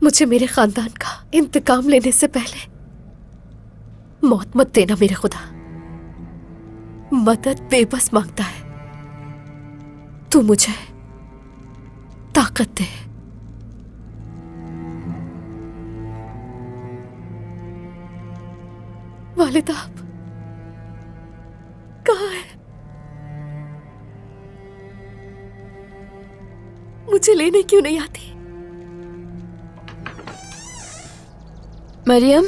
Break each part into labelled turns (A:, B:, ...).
A: मुझे मेरे खानदान का इंतकाम लेने से पहले मौत मत देना मेरे खुदा। मदद बेबस मांगता है, तू मुझे ताकत दे। वालिदा आप कहाँ है? मुझे लेने क्यों नहीं आती?
B: मरियम,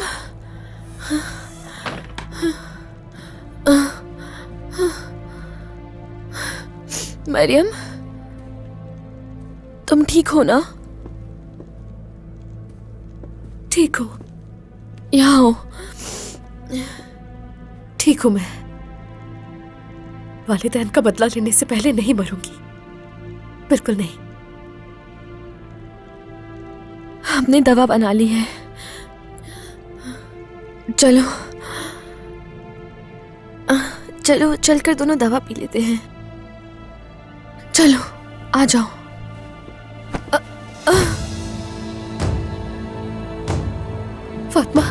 B: मरियम, तुम ठीक हो ना?
A: ठीक हो?
B: यहाँ हो।
A: ठीक हूं मैं। वालिदैन का बदला लेने से पहले नहीं मरूंगी, बिल्कुल नहीं।
B: हमने दवा बना ली है, चलो चलो चलकर दोनों दवा पी लेते हैं। चलो आ जाओ।
A: फातिमा,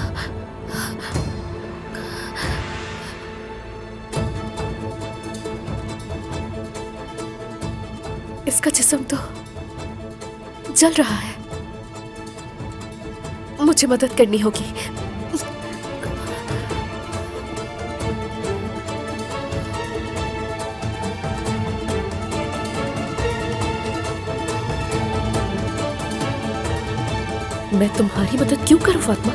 A: इसका जिस्म तो जल रहा है, मुझे मदद करनी होगी। मैं तुम्हारी मदद क्यों करूं फातिमा?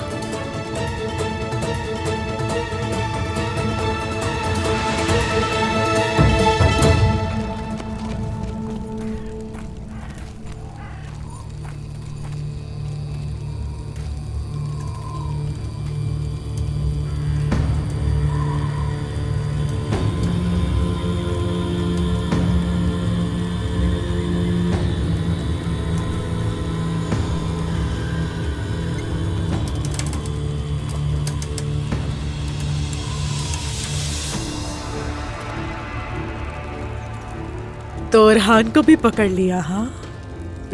C: तो अरहान को भी पकड़ लिया? हाँ,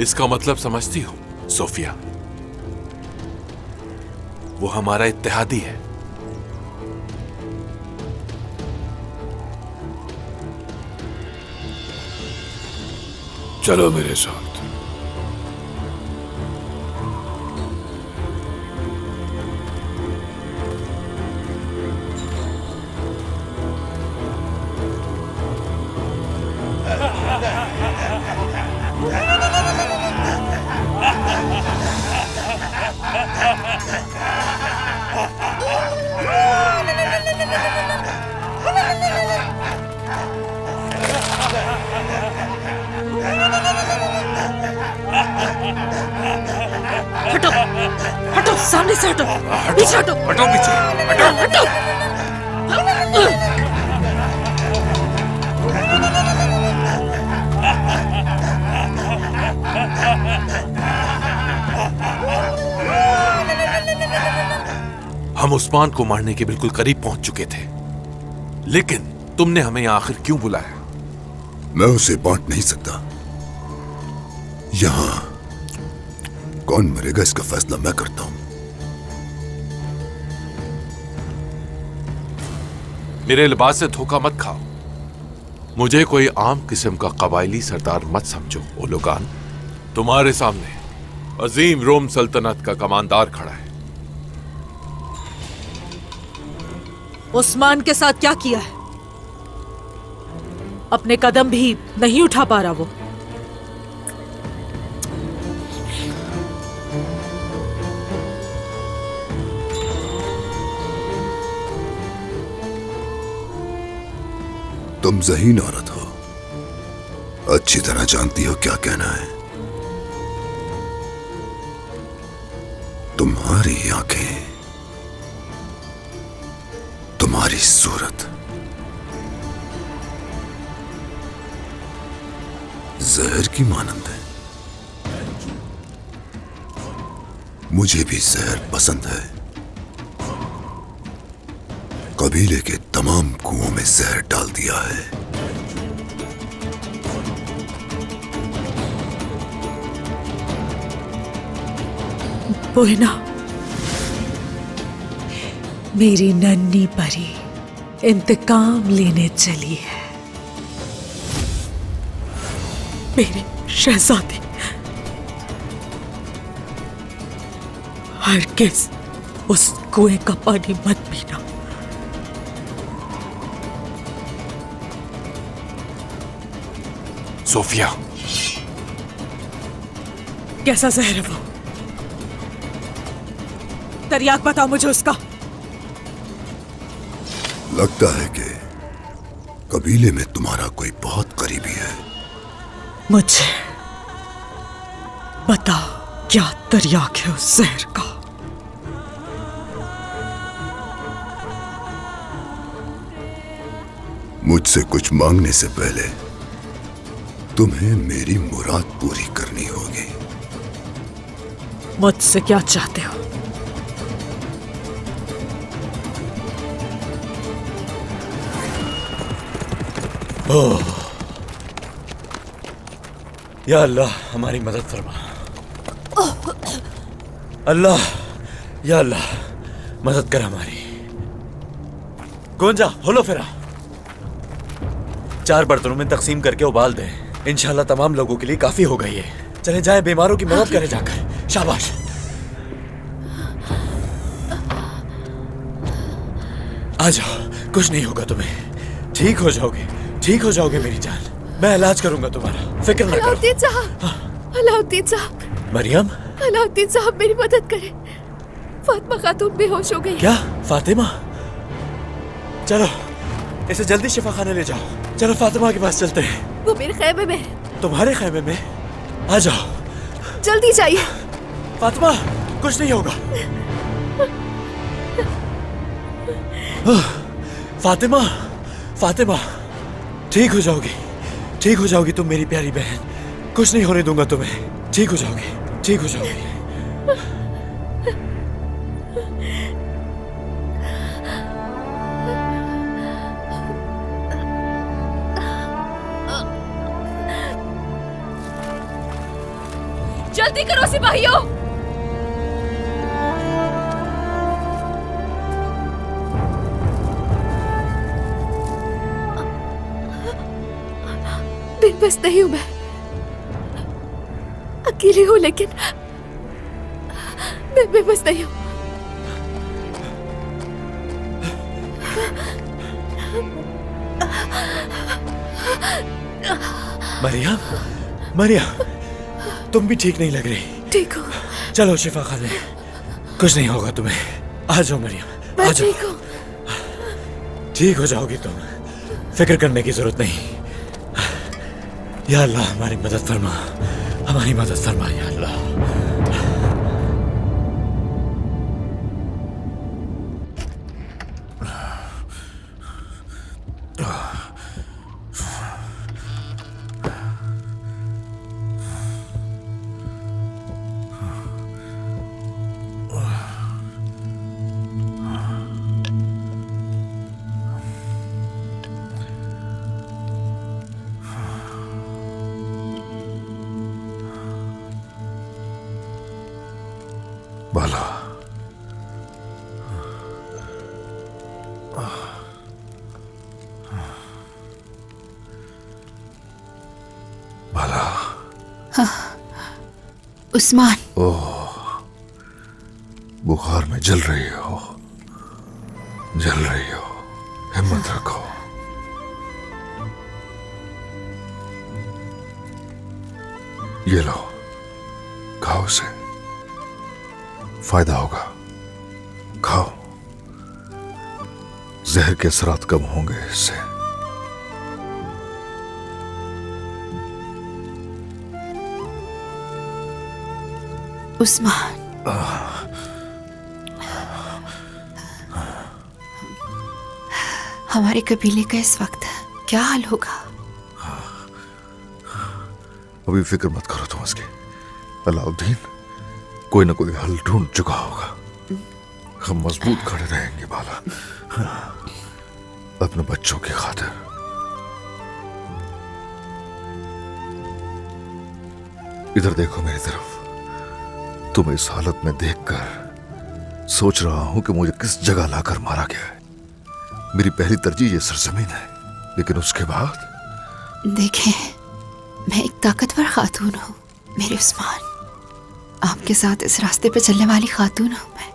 D: इसका मतलब समझती हो सोफिया? वो हमारा इत्तेहादी है।
E: चलो मेरे साथ।
C: हटो हटो, सामने से हटो, पीछे हटो,
D: हटो पीछे, हटो
C: हटो।
D: हम उस्मान को मारने के बिल्कुल करीब पहुंच चुके थे, लेकिन तुमने हमें यहां आखिर क्यों बुलाया?
E: मैं उसे बांट नहीं सकता। यहां कौन मरेगा इसका फैसला मैं करता हूं।
D: मेरे लिबास से धोखा मत खाओ। मुझे कोई आम किस्म का कबायली सरदार मत समझो ओलोगान। तुम्हारे सामने अजीम रोम सल्तनत का कमांडर खड़ा है।
C: उस्मान के साथ क्या किया है? अपने कदम भी नहीं उठा पा रहा वो।
E: तुम ज़हीन औरत हो, अच्छी तरह जानती हो क्या कहना है। तुम्हारी आंखें, तुम्हारी सूरत जहर की मानंद है। मुझे भी जहर पसंद है। कबीले के तमाम कुओं में जहर डाल दिया है।
C: बोहना, मेरी नन्ही परी इंतकाम लेने चली है। मेरे शहजादे हरगिज़ उस कुएं का पानी मत पीना।
D: सोफिया,
C: कैसा जहर है वो? तरियाक बताओ मुझे उसका।
E: लगता है कि कबीले में तुम्हारा कोई बहुत करीबी है।
C: मुझे बताओ क्या तरियाक है उस जहर का?
E: मुझसे कुछ मांगने से पहले तुम्हें मेरी मुराद पूरी करनी होगी।
C: मुझसे क्या चाहते हो?
F: ओह, या अल्लाह हमारी मदद फरमा। अल्लाह, या अल्लाह मदद कर हमारी। गोंजा, होलो फेरा 4 बर्तनों में तकसीम करके उबाल दें। इंशाल्लाह तमाम लोगों के लिए काफी हो गई है। चले जाए, बीमारों की मदद करें जाकर। शाबाश। आ जाओ, कुछ नहीं होगा तुम्हें। ठीक हो जाओगे, ठीक हो जाओगे मेरी जान। मैं इलाज करूंगा तुम्हारा, फिक्र न करो।
A: अलाउद्दीन साहब, अलाउद्दीन साहब,
F: मरियम,
A: अलाउद्दीन साहब मेरी मदद करें। फातिमा खातून बेहोश हो गई।
F: क्या फातिमा? चलो इसे जल्दी शिफा खाने ले जाओ। चलो फातिमा के पास चलते हैं।
A: वो मेरे खैमे में है।
F: तुम्हारे खैमे में? आ जाओ,
A: जल्दी जाइए।
F: फातिमा कुछ नहीं होगा। फातिमा, फातिमा ठीक हो जाओगी, ठीक हो जाओगी तुम मेरी प्यारी बहन। कुछ नहीं होने दूंगा तुम्हें। ठीक हो जाओगी, ठीक हो जाओगी।
A: जल्दी करो सिपाहियों। बेबस नहीं हूं मैं, अकेली हूं, लेकिन मैं बेबस नहीं हूं।
F: मरियम, मरियम तुम भी ठीक नहीं लग रही।
A: ठीक हूँ,
F: चलो शिफा खाने, कुछ नहीं होगा तुम्हें। आ जाओ मरियम, आ
A: मैं
F: जाओ।
A: ठीक हूँ।
F: ठीक हो जाओगी तुम, फिक्र करने की जरूरत नहीं। या अल्लाह हमारी मदद फरमा, हमारी मदद फरमा या अल्लाह।
E: बाला, बाला।
B: उस्मान,
E: बुखार में जल रही हो, जल रही हो। हिम्मत रखो। ये लो, खाओ उसे, फायदा होगा। खाओ, जहर के असरात कम होंगे इससे।
B: उस्मान, हमारे कबीले का इस वक्त क्या हाल होगा?
E: अभी फिक्र मत करो तुम उसकी। अलाउद्दीन कोई ना कोई हल ढूंढ चुका होगा। हम मजबूत खड़े रहेंगे बाला, अपने बच्चों की खातिर। इधर देखो मेरी तरफ, तुम्हें इस हालत में देखकर सोच रहा हूं कि मुझे किस जगह लाकर मारा गया है। मेरी पहली तरजीह ये सरजमीन है, लेकिन उसके बाद
B: देखें, मैं एक ताकतवर खातून हूँ मेरे उस्मान। आपके साथ इस रास्ते पे चलने वाली खातून हूँ मैं,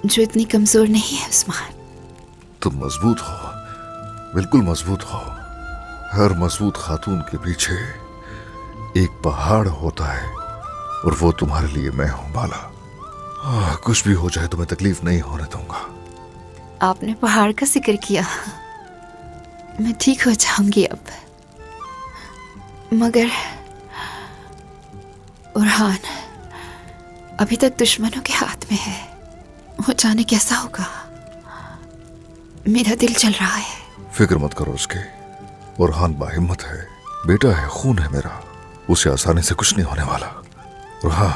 B: जो इतनी कमजोर नहीं है उस्मान।
E: तुम मजबूत हो, बिल्कुल मजबूत हो। हर मजबूत खातून के पीछे एक पहाड़ होता है, और वो तुम्हारे लिए मैं हूं बाला। कुछ भी हो जाए तुम्हें तकलीफ नहीं होने दूंगा।
B: आपने पहाड़ का जिक्र किया, मैं ठीक हो जाऊंगी अब। मगर उरहान अभी तक दुश्मनों के हाथ में है। वो जाने कैसा होगा। मेरा दिल चल रहा है।
E: फिक्र मत करो उसके। उरहान बाहिम्मत है, बेटा है, खून है मेरा। उसे आसानी से कुछ नहीं होने वाला। और हाँ,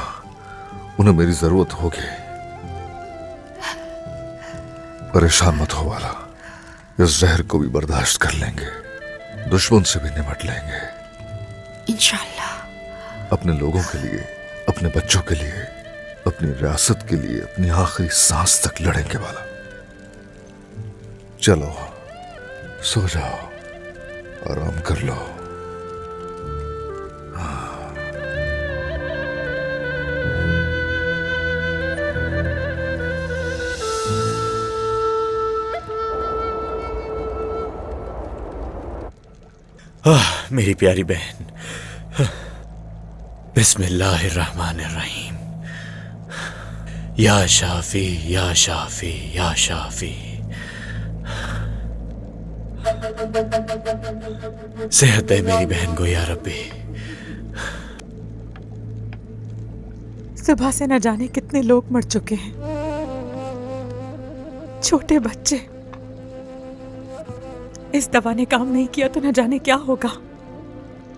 E: उन्हें मेरी जरूरत होगी। परेशान मत हो वाला, इस जहर को भी बर्दाश्त कर लेंगे, दुश्मन से भी निपट लेंगे
B: इंशाल्लाह।
E: अपने लोगों के लिए, अपने बच्चों के लिए, अपनी रियासत के लिए अपनी आखिरी सांस तक लड़ेंगे वाला। चलो सो जाओ, आराम कर लो।
F: मेरी प्यारी बहन, बिस्मिल्लाहिर्रहमानिर्रहीम। या शाफी या शाफी या शाफी। सेहत दे मेरी बहन को या रब्बी।
C: सुबह से न जाने कितने लोग मर चुके हैं, छोटे बच्चे। इस दवा ने काम नहीं किया तो न जाने क्या होगा।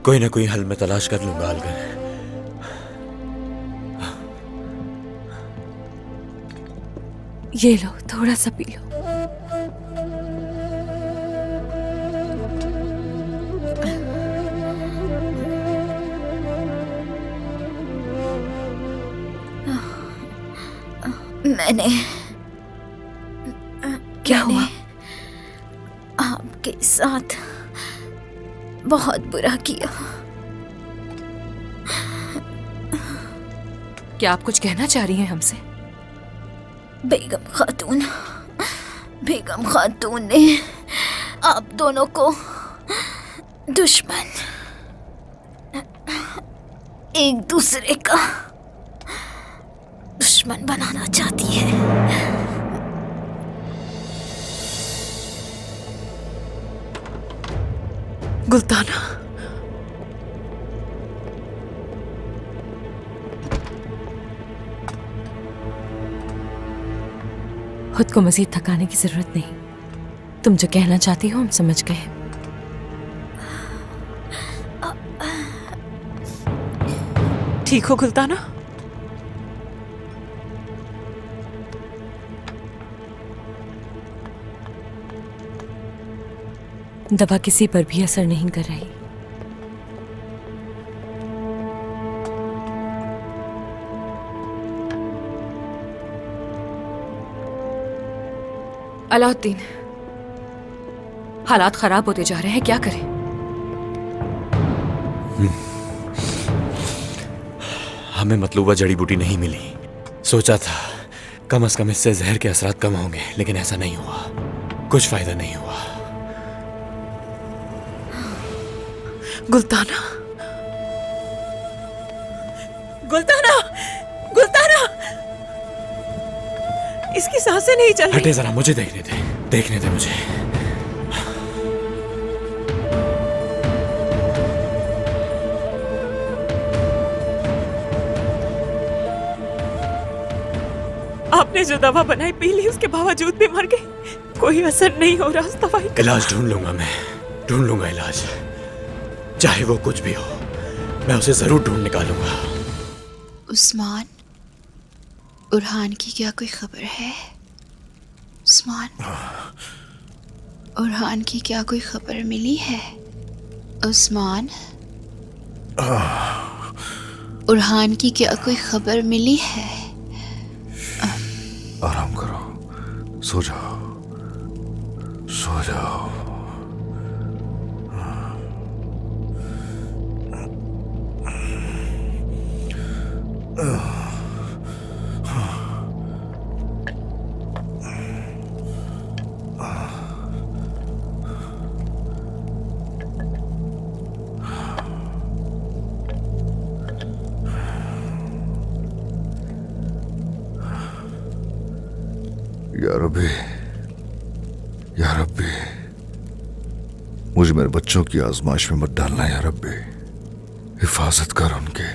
F: कोई ना कोई हल मैं तलाश कर लूंगा अलगन।
A: ये लो, थोड़ा सा पी लो।
G: मैंने
A: क्या हुआ?
G: आपके साथ बहुत बुरा किया।
A: क्या आप कुछ कहना चाह रही हैं हमसे?
G: बेगम खातून ने आप दोनों को दुश्मन, एक दूसरे का दुश्मन बनाना चाहती है।
A: गुल्ताना, खुद को मजीद थकाने की जरूरत नहीं। तुम जो कहना चाहती हो हम समझ गए। ठीक हो गुल्ताना? दवा किसी पर भी असर नहीं कर रही। अलाउद्दीन, हालात खराब होते जा रहे हैं, क्या करें?
F: हमें मतलूबा जड़ी बूटी नहीं मिली। सोचा था कम से कम इससे जहर के असरात कम होंगे, लेकिन ऐसा नहीं हुआ। कुछ फायदा नहीं हुआ।
A: गुल्ताना,
C: गुल्ताना, गुल्ताना, इसकी सांसें नहीं चल रही।
F: हटे जरा, मुझे देखने दे मुझे।
C: आपने जो दवा बनाई पी ली, उसके बावजूद भी मर गई। कोई असर नहीं हो रहा उस दवाई का।
F: इलाज ढूंढ लूंगा मैं, ढूंढ लूंगा इलाज। चाहे वो कुछ भी हो, मैं उसे जरूर ढूंढ निकालूंगा।
B: उस्मान, उरहान की क्या कोई खबर है? उस्मान, उरहान की क्या कोई खबर मिली है? उस्मान, उरहान की क्या कोई खबर मिली है?
E: आराम करो, सो जाओ, सो जाओ। या रब्बी, या रब्बी, मुझे मेरे बच्चों की आजमाइश में मत डालना या रब्बी। हिफाजत कर उनके।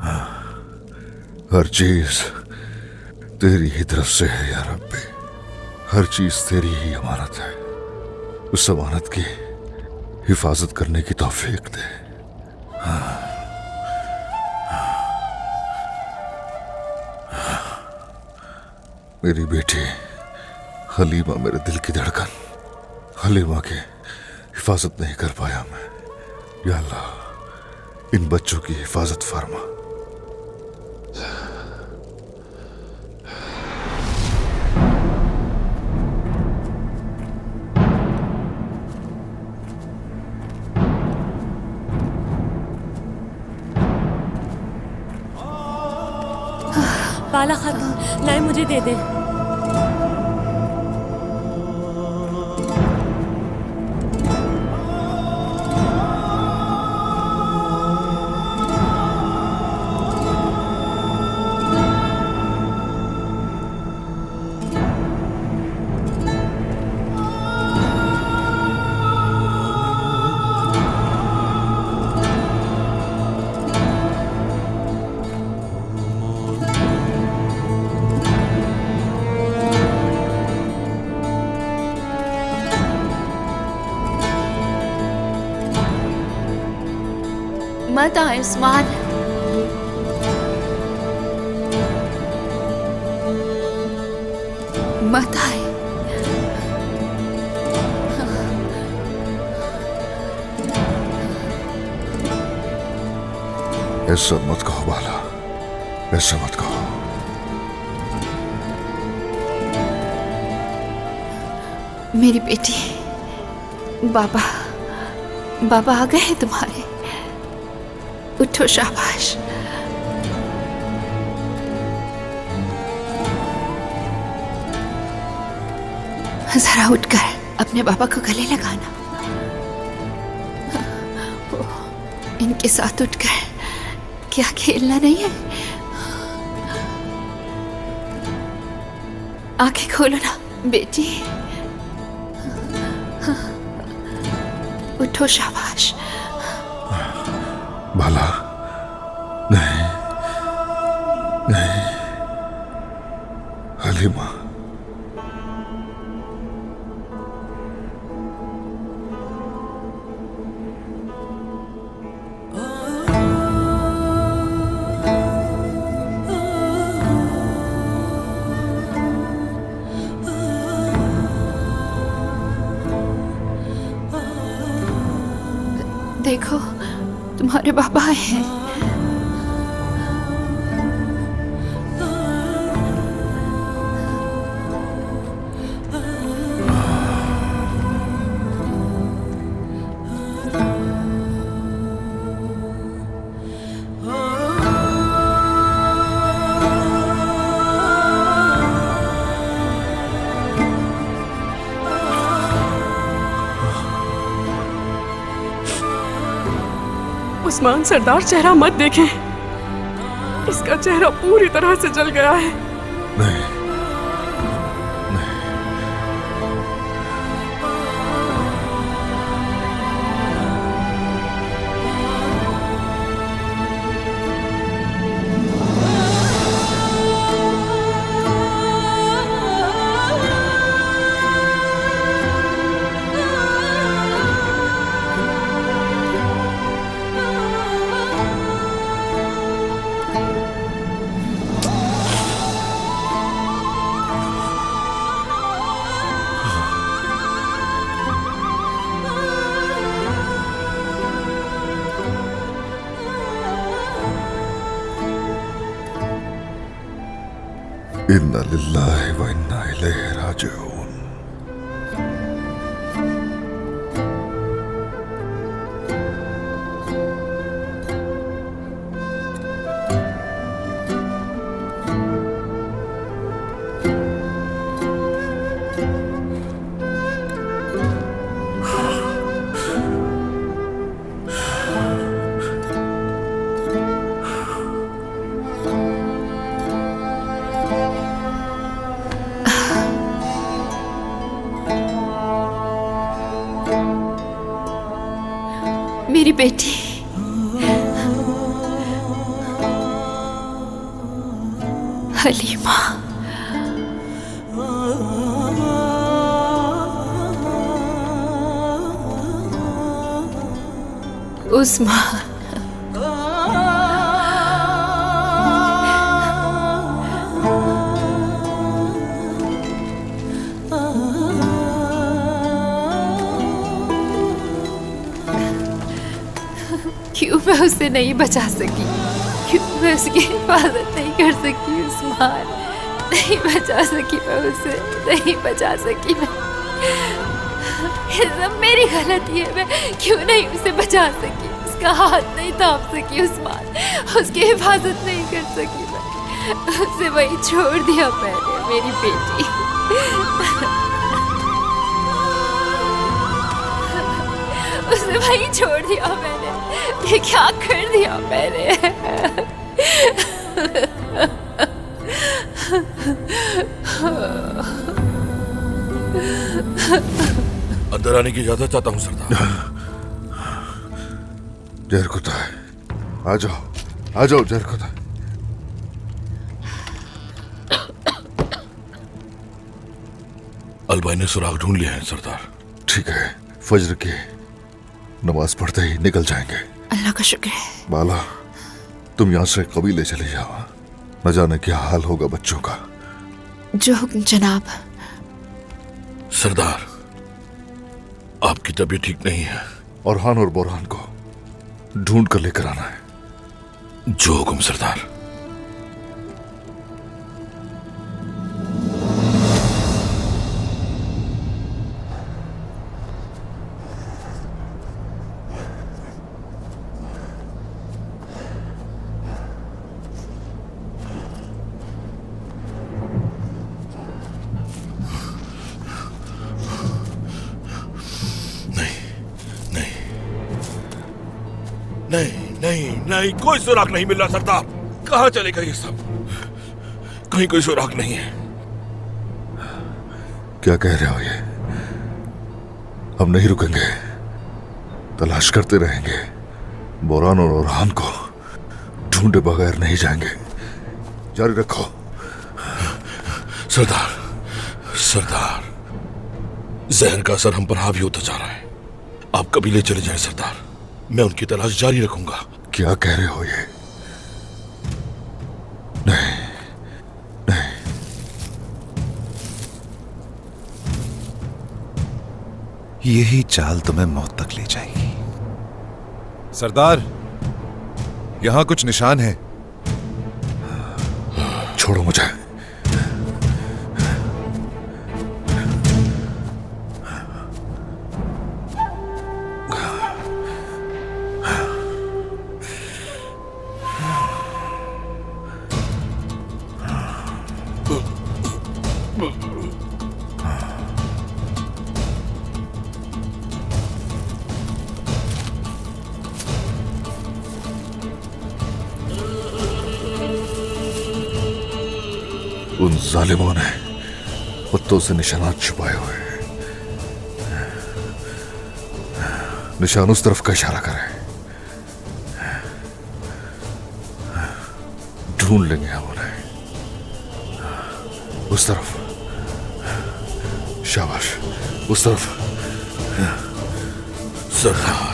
E: हाँ, हर चीज तेरी ही तरफ से है या रब्बी। हर चीज तेरी ही अमानत है। उस अमानत की हिफाजत करने की तौफीक दे। मेरी बेटी हलीमा, मेरे दिल की धड़कन, हलीमा की हिफाजत नहीं कर पाया मैं। या अल्लाह, इन बच्चों की हिफाजत फरमा।
C: बाला खातून, लाए मुझे दे दे।
B: मत आए उस्मान। मत आए।
E: ऐसा मत कहो बाला, ऐसा मत कहो।
B: मेरी बेटी, बाबा बाबा आ गए हैं तुम्हारे। उठो, शाबाश। जरा उठकर अपने बाबा को गले लगाना। इनके साथ उठकर क्या खेलना नहीं है? आंखें खोलो ना बेटी। उठो, शाबाश।
E: बाला, नहीं नहीं, हलीमा,
B: देखो, तुम्हारे बाबा आए हैं।
C: उस्मान सरदार, चेहरा मत देखें। इसका चेहरा पूरी तरह से जल गया है।
E: नहीं नहीं, इन्ना लिल्लाहि व इन्ना इलैहि राजिऊन।
B: मेरी बेटी, हलीमा। उस्मान, क्यों मैं उसे नहीं बचा सकी? क्यों मैं उसकी हिफाजत नहीं कर सकी? उस्मान, नहीं बचा सकी मैं उसे, नहीं बचा सकी मैं। ये सब मेरी गलती है। मैं क्यों नहीं उसे बचा सकी? उसका हाथ नहीं थाम सकी उस्मान, उसकी हिफाजत नहीं कर सकी मैं। उसे वही छोड़ दिया मैंने, मेरी बेटी। उसे वही छोड़ दिया मैंने। ये क्या कर दिया मैंने?
H: अंदर आने की इजाजत चाहता हूँ सरदार।
E: जहर खुदा है, आ जाओ, आ जाओ जहर खुदा।
H: अलबाई ने सुराग ढूंढ लिया है सरदार।
E: ठीक है, फज्र की नमाज पढ़ते ही निकल जाएंगे।
B: अल्लाह का शुक्र है।
E: बाला, तुम यहाँ से कबीले चले जाओ, न जाने क्या हाल होगा बच्चों का।
B: जो हुक्म जनाब।
H: सरदार, आपकी तबीयत ठीक नहीं है।
E: औरहान और बोरहान को ढूंढ कर लेकर आना है।
H: जो हुक्म सरदार। नहीं, कोई सुराग नहीं मिल रहा सरदार। कहाँ चले गए ये सब? कहीं कोई सुराग नहीं है।
E: क्या कह रहे हो ये? हम नहीं रुकेंगे, तलाश करते रहेंगे। बोरान और औरहान को ढूंढे बगैर नहीं जाएंगे। जारी रखो।
H: सरदार, जहर का असर हम पर हावी होता जा रहा है। आप कबीले चले जाएं सरदार, मैं उनकी तलाश जारी रखूंगा।
E: क्या कह रहे हो ये? नहीं,
I: यही चाल तुम्हें मौत तक ले जाएगी। सरदार, यहां कुछ निशान है।
E: छोड़ो मुझे। उन जालिमों ने पत्तों से निशानात छुपाए हुए हैं। निशान उस तरफ का इशारा करे, ढूंढ लेंगे हम उन्हें। उस तरफ, शाबाश, उस तरफ।
H: सरदार,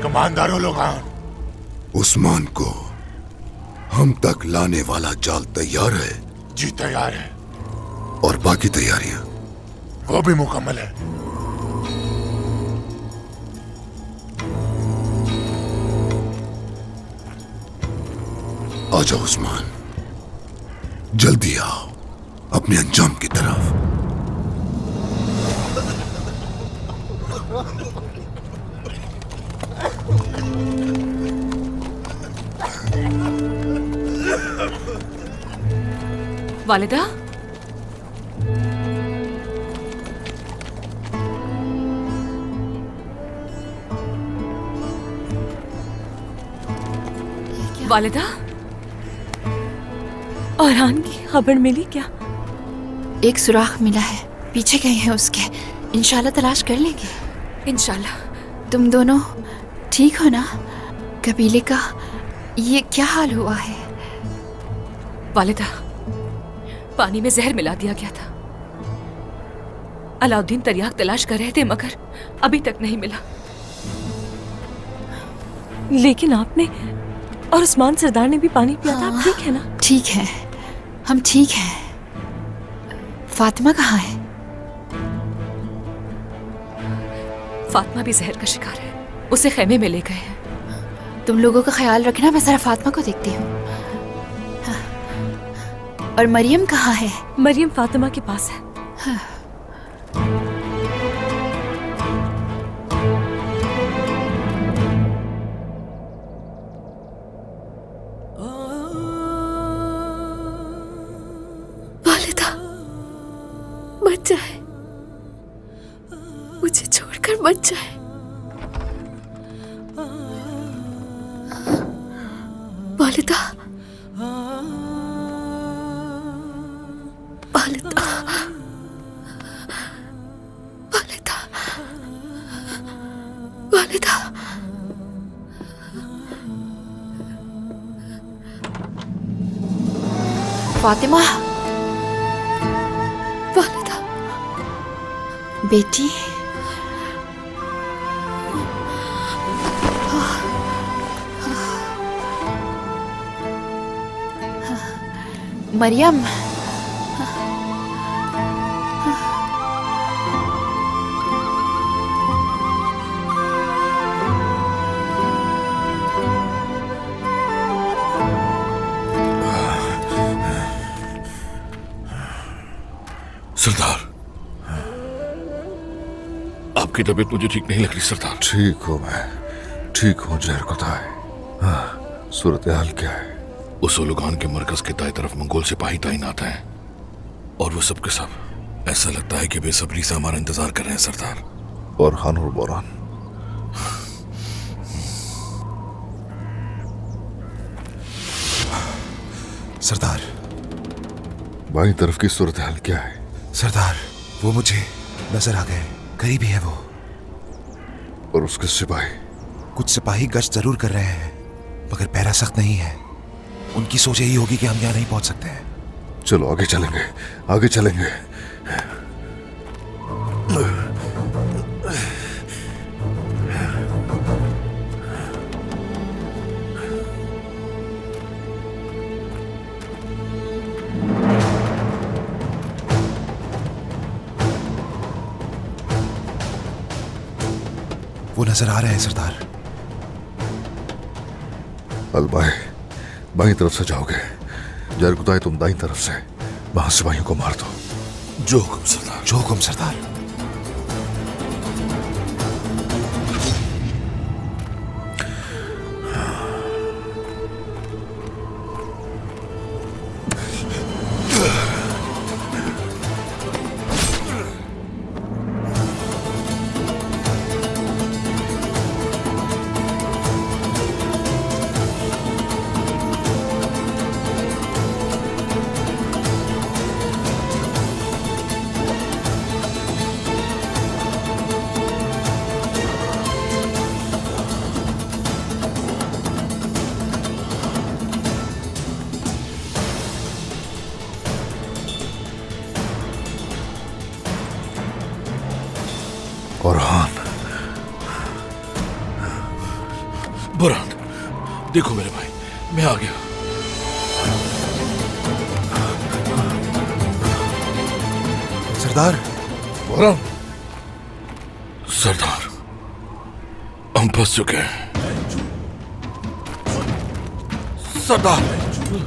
J: कमांडरों लोगान, उस्मान को हम तक लाने वाला जाल तैयार है? जी तैयार है। और बाकी तैयारियां? वो भी मुकम्मल है। आ जाओ उस्मान, जल्दी आओ अपने अंजाम की तरफ।
C: वालिदा, वालिदा, औरहान की खबर मिली क्या?
B: एक सुराख मिला है, पीछे गए हैं उसके। इंशाल्लाह तलाश कर लेंगे।
C: इंशाल्लाह।
B: तुम दोनों ठीक हो ना? कबीले का ये क्या हाल हुआ है?
C: वालिदा, पानी में जहर मिला दिया गया था। अलाउद्दीन तरियाक तलाश कर रहे थे मगर अभी तक नहीं मिला। लेकिन आपने और उस्मान सरदार ने भी पानी पिया था। आप ठीक है ना?
B: ठीक है, हम ठीक हैं। फातिमा कहाँ है?
C: फातिमा भी जहर का शिकार है, उसे खेमे में ले गए हैं।
B: तुम लोगों का ख्याल रखना, मैं जरा फातिमा को देखती हूँ। हाँ। और मरियम कहाँ है?
C: मरियम फातिमा के पास है।
B: हाँ।
A: वालिदा, मत जाए, मुझे छोड़कर मत जाए। वालिदा, वालिदा, वालिदा, वालिदा।
B: फातिमा,
A: वालिदा,
B: बेटी। मरियम,
H: सरदार, आपकी तबीयत मुझे ठीक नहीं लग रही सरदार।
E: ठीक हूँ मैं, ठीक हूँ जहरकुताय। हाँ, सूरत हाल क्या है?
H: उस ओलुगान के मरकज के दाएं तरफ मंगोल सिपाही तैनात हैं और वो सब के सब ऐसा लगता है कि बेसब्री से हमारा इंतजार कर रहे हैं सरदार।
E: और खान और बोरान?
I: सरदार,
E: बाईं तरफ की सूरत हाल क्या है?
I: सरदार, वो मुझे नजर आ गए, करीब ही है वो।
E: और उसके सिपाही?
I: कुछ सिपाही गश्त जरूर कर रहे हैं मगर पहरा सख्त नहीं है। उनकी सोच यही होगी कि हम यहाँ नहीं पहुंच सकते हैं।
E: चलो आगे चलेंगे, आगे चलेंगे।
I: वो नजर आ रहे हैं सरदार।
E: अलबाई, बाईं तरफ से जाओगे, जहरकुताय तुम दाईं तरफ से। वहां सिपाहियों को मार दो।
H: जो हुक्म सरदार।
I: जो हुक्म सरदार।
E: और हान,
H: बुरहान, देखो मेरे भाई, मैं आ गया।
I: सरदार।
H: बुरहान, सरदार, हम फंस चुके हैं। सरदार,
J: खुश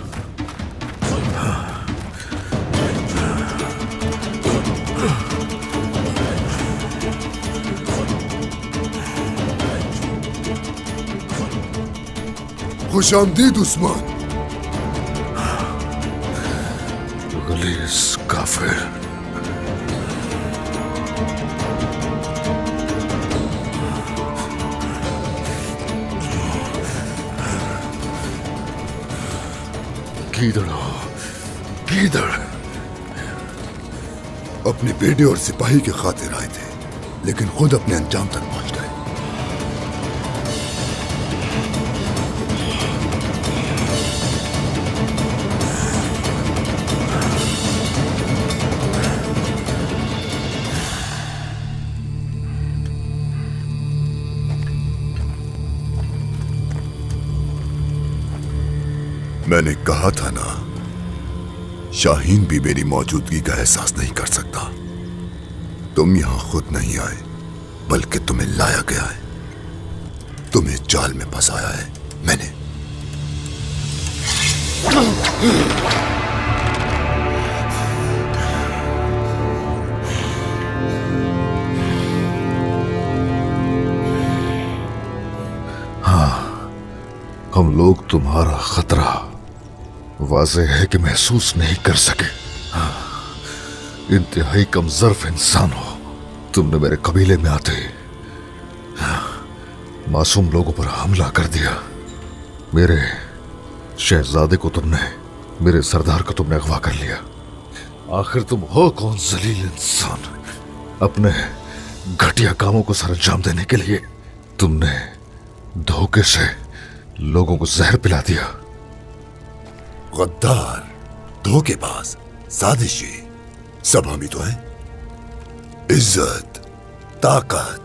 J: आमदीद उस्मान।
E: गलीस काफिर। गीदड़ हो, गीदड़।
J: अपने बेटे और सिपाही के खातिर आए थे, लेकिन खुद अपने अंजाम तक पहुंच गए। मैंने कहा था ना, शाहीन भी मेरी मौजूदगी का एहसास नहीं कर सकता। तुम यहां खुद नहीं आए, बल्कि तुम्हें लाया गया है। तुम्हें जाल में फंसाया है मैंने।
E: हाँ, हम लोग तुम्हारा खतरा वाज़ेह है कि महसूस नहीं कर सके। हाँ, इंतहाई कमजोर इंसान हो। तुमने मेरे कबीले में आते मासूम लोगों पर हमला कर दिया। मेरे शहजादे को तुमने, मेरे सरदार को तुमने अगवा कर लिया। आखिर तुम हो कौन जलील इंसान? अपने घटिया कामों को सरंजाम देने के लिए तुमने धोखे से लोगों को जहर पिला दिया।
J: गद्दार, धोखेबाज, साजिशी, सब हम ही तो हैं। इज्जत, ताकत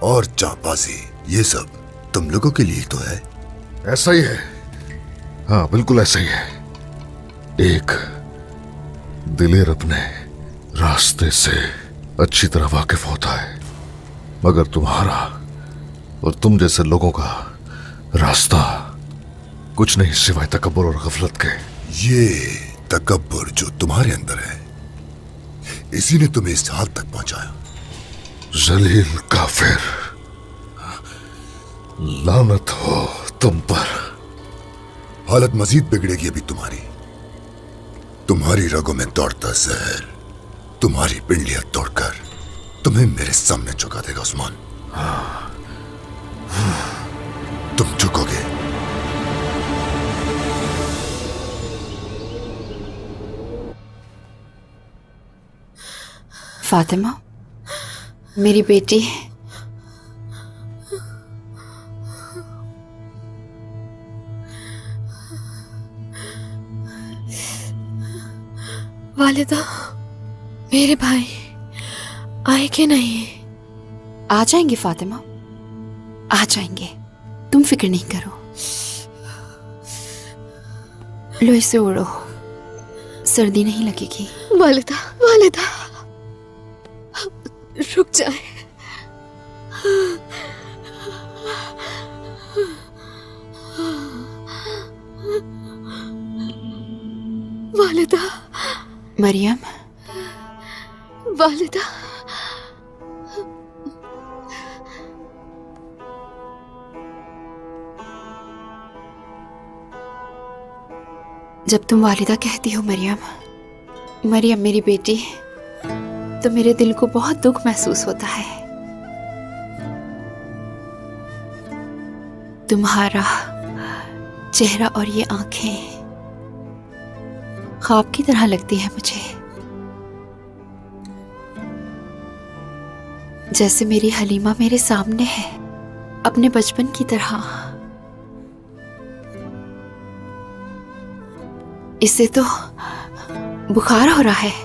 J: और चापासी, ये सब तुम लोगों के लिए तो है।
E: ऐसा ही है। हाँ, बिल्कुल ऐसा ही है। एक दिलेर अपने रास्ते से अच्छी तरह वाकिफ होता है, मगर तुम्हारा और तुम जैसे लोगों का रास्ता कुछ नहीं सिवाय तकब्बुर और गफलत के।
J: ये तकब्बुर जो तुम्हारे अंदर है, इसी ने तुम्हें इस हाल तक पहुंचाया।
E: जलील काफिर, लानत हो तुम पर।
J: हालत मजीद बिगड़ेगी अभी तुम्हारी। तुम्हारी रगों में दौड़ता जहर तुम्हारी पिंडलियां तोड़कर तुम्हें मेरे सामने झुका देगा उस्मान। तुम झुकोगे।
B: फातिमा, मेरी बेटी,
A: वालिदा, मेरे भाई आए कि नहीं?
B: आ जाएंगे फातिमा, आ जाएंगे। तुम फिक्र नहीं करो। लो इसे ओढ़ो, सर्दी नहीं लगेगी।
A: वालिदा, वालिदा, रुक जाए। वालिदा,
B: मरियम,
A: वालिदा,
B: जब तुम वालिदा कहती हो मरियम, मरियम मेरी बेटी, तो मेरे दिल को बहुत दुख महसूस होता है। तुम्हारा चेहरा और ये आंखें ख्वाब की तरह लगती है मुझे, जैसे मेरी हलीमा मेरे सामने है, अपने बचपन की तरह। इससे तो बुखार हो रहा है।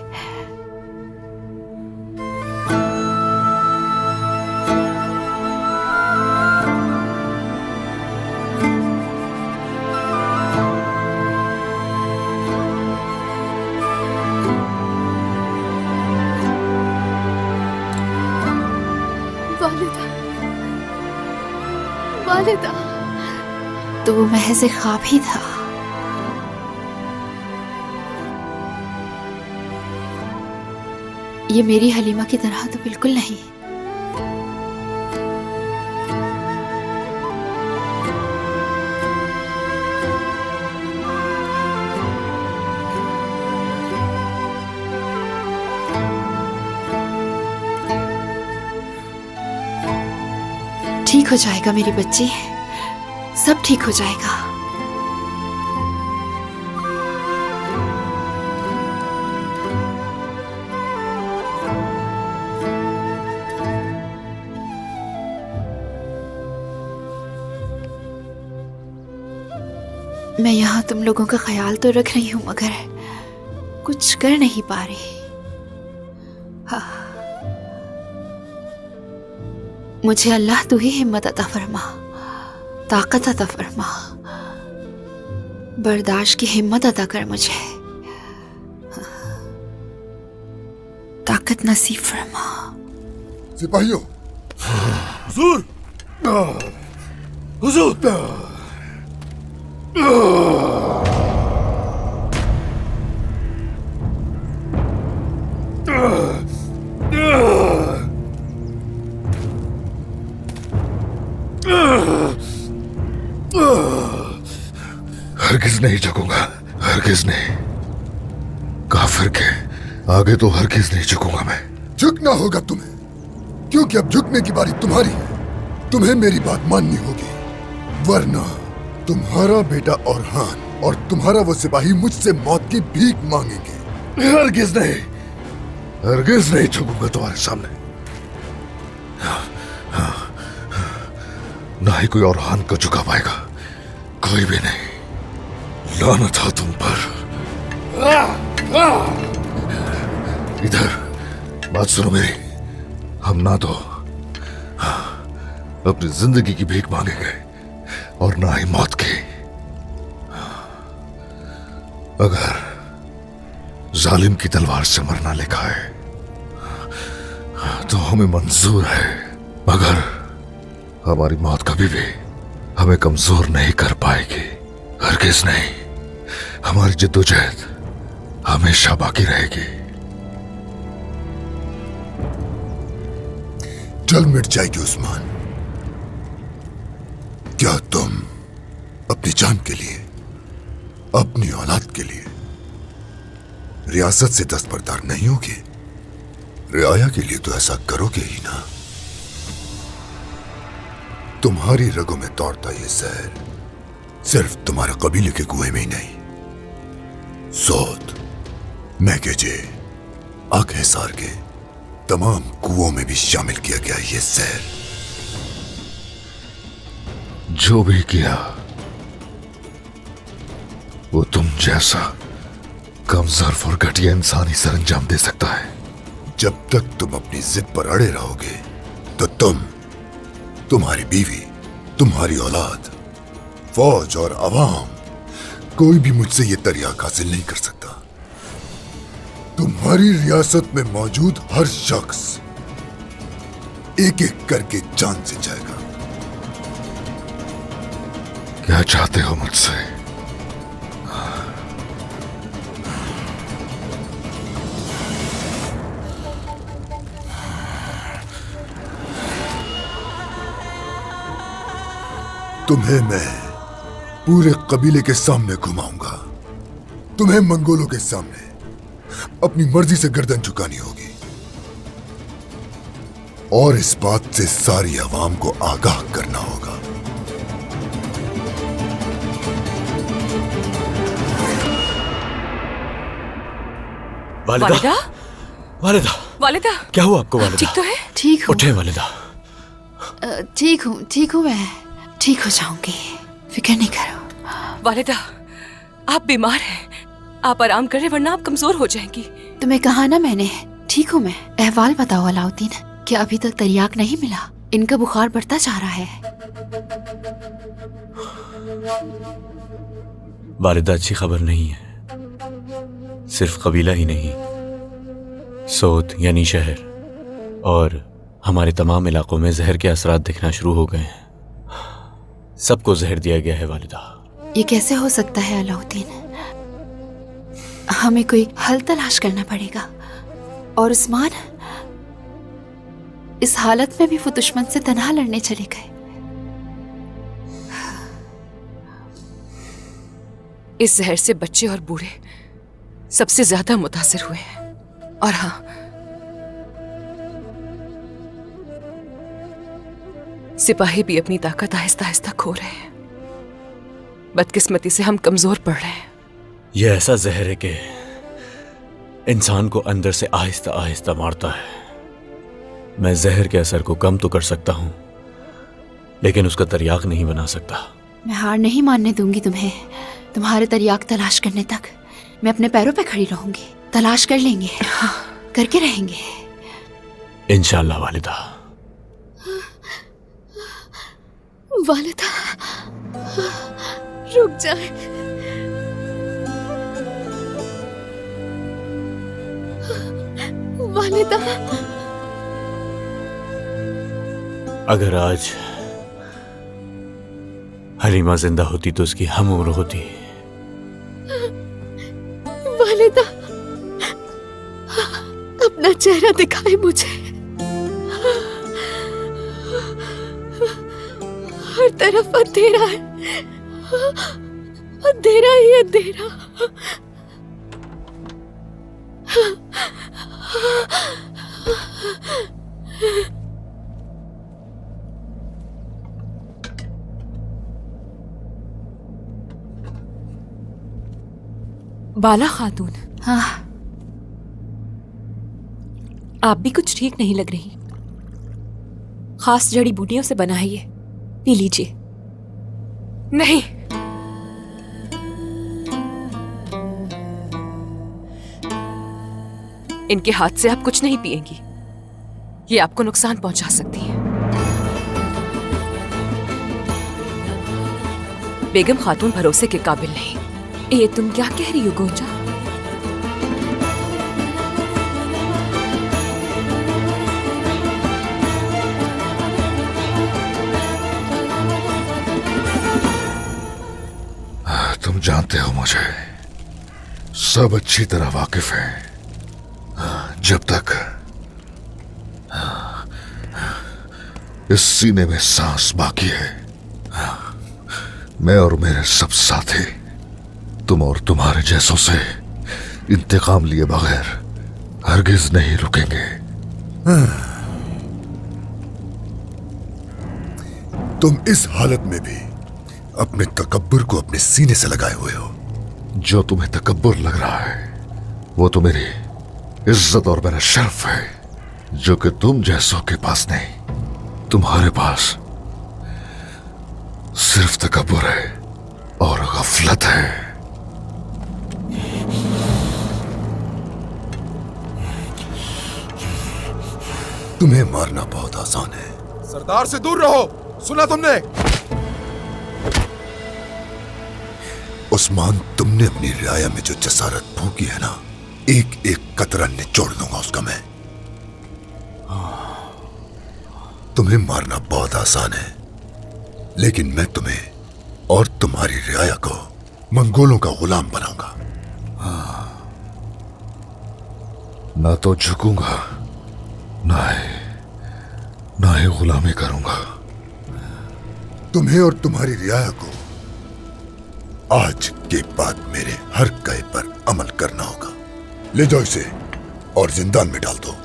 A: वालिदा, वालिदा,
B: तो वो महज एक ख्वाब ही था। ये मेरी हलीमा की तरह तो बिल्कुल नहीं। ठीक हो जाएगा मेरी बच्ची, सब ठीक हो जाएगा। मैं यहाँ तुम लोगों का ख्याल तो रख रही हूँ मगर कुछ कर नहीं पा रही। हाँ। मुझे अल्लाह तू ही हिम्मत अता फरमा, ताकत अता फरमा, बर्दाश्त की हिम्मत अता कर मुझे, ताकत नसीब फरमा।
J: सिपाहियों,
H: हुजूर, हुजूर,
E: हरगिज नहीं झुकूंगा, हरगिज नहीं। काफिर के आगे तो हरगिज नहीं झुकूंगा मैं।
J: झुकना होगा तुम्हें, क्योंकि अब झुकने की बारी तुम्हारी है। तुम्हें मेरी बात माननी होगी, वरना तुम्हारा बेटा औरहान और तुम्हारा वो सिपाही मुझसे मौत की भीख मांगेंगे।
E: हरगिज नहीं, हरगिज नहीं झुकूंगा तुम्हारे सामने। ना ही कोई औरहान को झुका पाएगा, कोई भी नहीं। लानत हो तुम पर। इधर बात सुनो मेरी, हम ना तो अपनी जिंदगी की भीख मांगेंगे और ना ही मौत की। अगर जालिम की तलवार से मरना लिखा है तो हमें मंजूर है, मगर हमारी मौत कभी भी हमें कमजोर नहीं कर पाएगी, हरगिज नहीं। हमारी जद्दोजहद हमेशा बाकी रहेगी।
J: जल मिट जाएगी उस्मान। क्या तुम अपनी जान के लिए, अपनी औलाद के लिए रियासत से दस्तबरदार नहीं होगे? रियाया के लिए तो ऐसा करोगे ही ना। तुम्हारी रगों में दौड़ता ये जहर सिर्फ तुम्हारे कबीले के कुएं में ही नहीं, सौद, मैकेजे, आग हिसार के तमाम कुओं में भी शामिल किया गया ये जहर।
E: जो भी किया वो तुम जैसा कमजोर और घटिया इंसान ही सरंजाम दे सकता है।
J: जब तक तुम अपनी जिद पर अड़े रहोगे तो तुम्हारी बीवी, तुम्हारी औलाद, फौज और अवाम, कोई भी मुझसे ये तरियाक हासिल नहीं कर सकता। तुम्हारी रियासत में मौजूद हर शख्स एक एक करके जान से जाएगा।
E: क्या चाहते हो मुझसे?
J: तुम्हें मैं पूरे कबीले के सामने घुमाऊंगा। तुम्हें मंगोलों के सामने अपनी मर्जी से गर्दन झुकानी होगी और इस बात से सारी आवाम को आगाह करना होगा।
F: वालिदा, वालिदा,
B: वालिदा,
F: क्या हुआ आपको वालिदा?
B: ठीक तो है? ठीक हूँ।
F: उठे वालिदा।
B: ठीक हूँ मैं, ठीक हो जाऊंगी, फिक्र नहीं करो।
C: वालिदा, आप बीमार हैं, आप आराम करें वरना आप कमजोर हो जाएंगी।
B: तुम्हें कहा ना मैंने, ठीक हूँ मैं। अहवाल बताओ अलाउद्दीन, क्या अभी तक तरियाक नहीं मिला? इनका बुखार बढ़ता जा रहा है।
F: वालिदा, अच्छी खबर नहीं है। सिर्फ कबीला ही नहीं, सौद यानी शहर और हमारे तमाम इलाकों में जहर के असरात दिखना शुरू हो गए हैं। सबको जहर दिया गया है वालिदा।
B: ये कैसे हो सकता है अलाउद्दीन? हमें कोई हल तलाश करना पड़ेगा और उस्मान इस हालत में भी वो दुश्मन से तन्हा लड़ने चले गए।
C: इस जहर से बच्चे और बूढ़े सबसे ज्यादा मुतासिर हुए हैं। और हाँ, सिपाही भी अपनी ताकत आहिस्ता आहिस्ता खो रहे हैं। बदकिस्मती से हम कमजोर पड़ रहे हैं।
F: यह ऐसा जहर है कि इंसान को अंदर से आहिस्ता आहिस्ता मारता है। मैं जहर के असर को कम तो कर सकता हूं, लेकिन उसका तरियाक नहीं बना सकता।
B: मैं हार नहीं मानने दूंगी तुम्हें। तुम्हारे तरियाक तलाश करने तक मैं अपने पैरों पे खड़ी रहूंगी। तलाश कर लेंगे, करके रहेंगे
F: इंशाअल्लाह वालिदा।
A: वालिदा, रुक जाए। वालिदा,
F: अगर आज हलीमा जिंदा होती तो उसकी हम उम्र होती।
A: वालिदा, अपना चेहरा दिखाए मुझे। हर तरफ अंधेरा है, अंधेरा ही अंधेरा।
C: बाला खातून,
B: हाँ,
C: आप भी कुछ ठीक नहीं लग रही। खास जड़ी बूटियों से बना है ये, पी लीजिए। नहीं, इनके हाथ से आप कुछ नहीं पिएंगी। ये आपको नुकसान पहुंचा सकती है। बेगम खातून भरोसे के काबिल नहीं। ये तुम क्या कह रही हो गोंजा?
E: तुम जानते हो मुझे सब अच्छी तरह वाकिफ है। जब तक इस सीने में सांस बाकी है, मैं और मेरे सब साथी तुम और तुम्हारे जैसों से इंतकाम लिए बगैर हरगिज नहीं रुकेंगे।
J: तुम इस हालत में भी अपने तकब्बुर को अपने सीने से लगाए हुए हो।
E: जो तुम्हें तकब्बुर लग रहा है वो तो मेरी इज्जत और मेरा शर्फ है, जो कि तुम जैसों के पास नहीं। तुम्हारे पास सिर्फ तकब्बुर है और गफलत है।
J: तुम्हें मारना बहुत आसान है।
I: सरदार से दूर रहो, सुना तुमने?
J: उस्मान, तुमने अपनी रियाया में जो जसारत फूंकी है ना, एक एक कतरा निचोड़ दूंगा उसका मैं। तुम्हें मारना बहुत आसान है, लेकिन मैं तुम्हें और तुम्हारी रियाया को मंगोलों का गुलाम बनाऊंगा।
E: ना तो झुकूंगा, ना ही गुलामी करूंगा।
J: तुम्हें और तुम्हारी रियाया को आज के बाद मेरे हर कहे पर अमल करना होगा। ले जाओ इसे और जिंदान में डाल दो।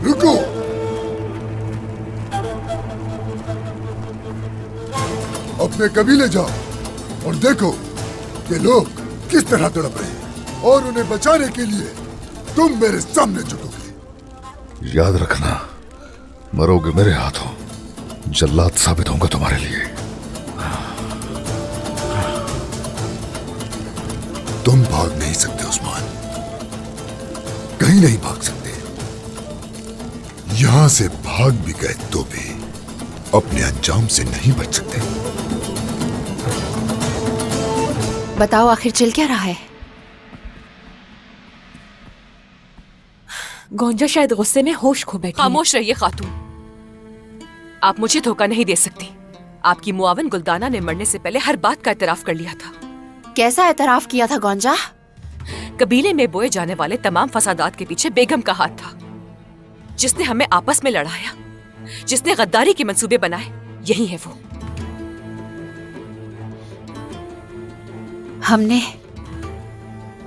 J: रुको, अपने कबीले जाओ और देखो कि लोग किस तरह तड़प रहे हैं, और उन्हें बचाने के लिए तुम मेरे सामने झुकोगे।
E: याद रखना, मरोगे मेरे हाथों, जल्लाद साबित होऊंगा तुम्हारे लिए।
J: तुम भाग नहीं सकते उस्मान, कहीं नहीं भाग सकते। यहां से भाग भी गए तो भी अपने अंजाम से नहीं बच सकते।
B: बताओ आखिर चल क्या रहा है?
C: गोंजा शायद गुस्से में होश खो बैठी।
K: खामोश रहिए खातून, आप मुझे धोखा नहीं दे सकती। आपकी मुआवन गुलदाना ने मरने से पहले हर बात का एतराफ कर लिया था।
B: कैसा एतराफ किया था गोंजा?
K: कबीले में बोए जाने वाले तमाम फसादात के पीछे बेगम का हाथ था। जिसने हमें आपस में लड़ाया, जिसने गद्दारी के मंसूबे बनाए, यही है वो।
B: हमने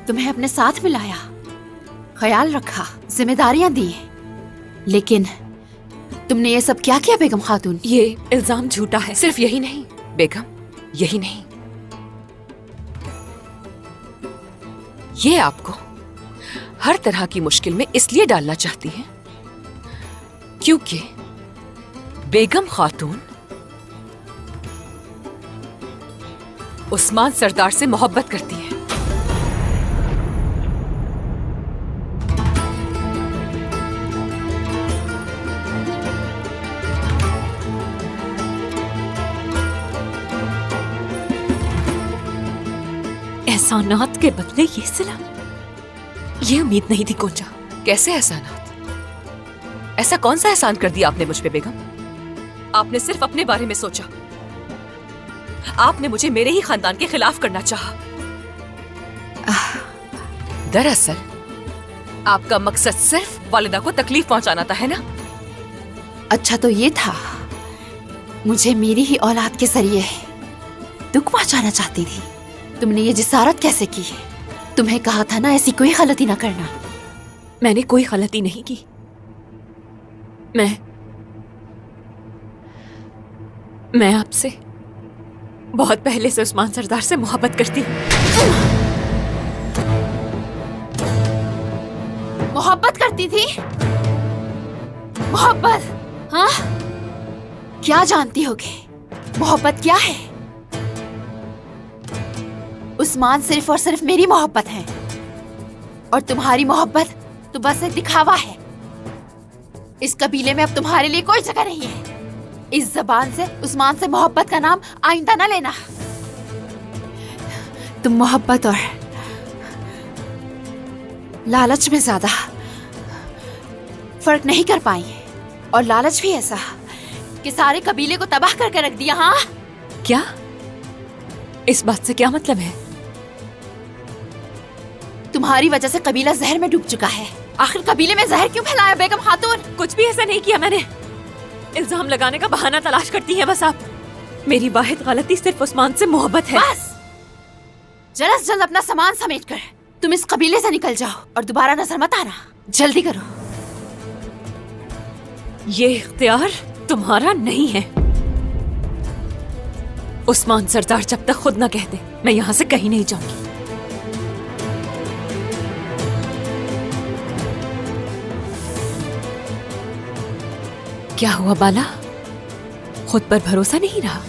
B: तुम्हें अपने साथ मिलाया, ख्याल रखा, जिम्मेदारियां दी, लेकिन तुमने ये सब क्या किया बेगम खातून?
C: ये इल्जाम झूठा है।
K: सिर्फ यही नहीं बेगम, यही नहीं, ये आपको हर तरह की मुश्किल में इसलिए डालना चाहती है क्योंकि बेगम खातून उस्मान सरदार से मोहब्बत करती है।
C: एहसानात के बदले ये सिला, ये उम्मीद नहीं थी गोंजा।
K: कैसे एहसानात? ऐसा कौन सा एहसान कर दिया आपने मुझ पे बेगम? आपने सिर्फ अपने बारे में सोचा। आपने मुझे मेरे ही खानदान के खिलाफ करना चाहा। दरअसल आपका मकसद सिर्फ वालिदा को तकलीफ पहुंचाना था, है ना?
B: अच्छा तो ये था, मुझे मेरी ही औलाद के जरिए दुख पहुंचाना चाहती थी। तुमने ये जिसारत कैसे की? तुम्हें कहा था ना ऐसी कोई गलती ना करना।
C: मैंने कोई गलती नहीं की। मैं आपसे बहुत पहले से उस्मान सरदार से मोहब्बत करती हूँ।
B: मोहब्बत करती थी? मोहब्बत? हाँ, क्या जानती होगी मोहब्बत क्या है? उस्मान सिर्फ और सिर्फ मेरी मोहब्बत है, और तुम्हारी मोहब्बत तो बस एक दिखावा है। इस कबीले में अब तुम्हारे लिए कोई जगह नहीं है। इस जबान से उस्मान से मोहब्बत का नाम आइंदा न लेना। तुम मोहब्बत और लालच में ज्यादा फर्क नहीं कर पाई, और लालच भी ऐसा कि सारे कबीले को तबाह करके रख दिया। हाँ,
C: क्या? इस बात से क्या मतलब है?
B: तुम्हारी वजह से कबीला जहर में डूब चुका है। आखिर कबीले में जहर क्यों फैलाया बेगम खातून?
C: कुछ भी ऐसा नहीं किया मैंने। इल्जाम लगाने का बहाना तलाश करती हैं बस आप। मेरी वाहिद गलती सिर्फ उस्मान से मोहब्बत है।
B: बस जल्द से जल्द अपना सामान समेट कर तुम इस कबीले से निकल जाओ और दोबारा नजर मत आना। जल्दी करो।
C: ये इख्तियार तुम्हारा नहीं है। उस्मान सरदार जब तक खुद न कह दे, मैं यहाँ से कहीं नहीं जाऊंगी। क्या हुआ बाला? खुद पर भरोसा नहीं रहा